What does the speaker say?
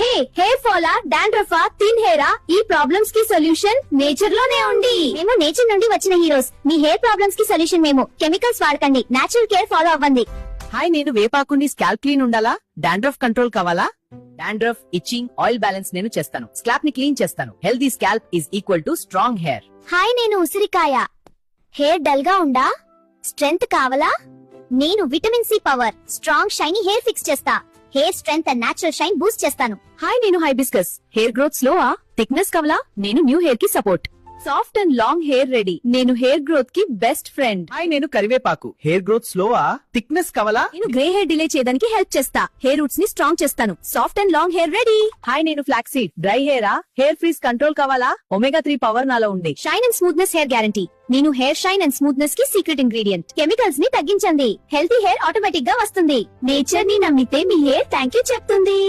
హే, hair fall, dandruff, thin hair, ఈ problems కి solution nature లోనే ఉంది. మేము నేచర్ నుండి వచ్చిన హీరోస్. మీ హెయిర్ ప్రాబ్లమ్స్ కి సొల్యూషన్ మేము. కెమికల్స్ వాడకండి, నేచురల్ కేర్ ఫాలో అవ్వండి. హాయ్, నేను వేపాకుండి స్కాల్ప్ క్లీన్ ఉండాలా? డాండ్రఫ్ కంట్రోల్ కావాలా? డాండ్రఫ్, ఇచ్చింగ్, ఆయిల్ బ్యాలెన్స్ నేను చేస్తాను. స్కాల్ప్ ని క్లీన్ చేస్తాను. Healthy scalp is equal to strong hair. Hi, నేను ఉసిరికాయ. హెయిర్ డల్ గా ఉందా? స్ట్రెంగ్త్ కావాలా? నేను vitamin C power strong shiny hair fix చేస్తా. Hair strength and natural shine boost చేస్తాను. హాయ్, నేను హైబిస్కస్. హెయిర్ గ్రోత్ స్లోవా? థిక్నెస్ కావాలా? నేను న్యూ హెయిర్ కి support. Soft and long hair ready. నేను హెయిర్ గ్రోత్ కి బెస్ట్ ఫ్రెండ్. హాయ్, నేను కరివేపాకు. హెయిర్ గ్రోత్ స్లోవా? థిక్నెస్ కావాలా? నేను గ్రే హెయిర్ డిలే చేయడానికి హెల్ప్ చేస్తా. హెయిర్ రూట్స్ ని స్ట్రాంగ్ చేస్తాను. Soft and long hair ready. Hi, నేను ఫ్లాక్స్ సీడ్. డ్రై హెయిరా? హెయిర్ ఫ్రీజ్ కంట్రోల్ కావాలా? ఒమేగా 3 పవర్ నాలో ఉంది. Shine and smoothness hair guarantee. నేను హెయిర్ షైన్ అండ్ స్మూత్నెస్ కి సీక్రెట్ ఇంగ్రీడియంట్. కెమికల్స్ ని తగ్గించండి. హెల్తీ హెయిర్ ఆటోమేటిక్ గా వస్తుంది. నేచర్ ని నమ్మితే మీ హెయిర్ థ్యాంక్ యూ చెప్తుంది.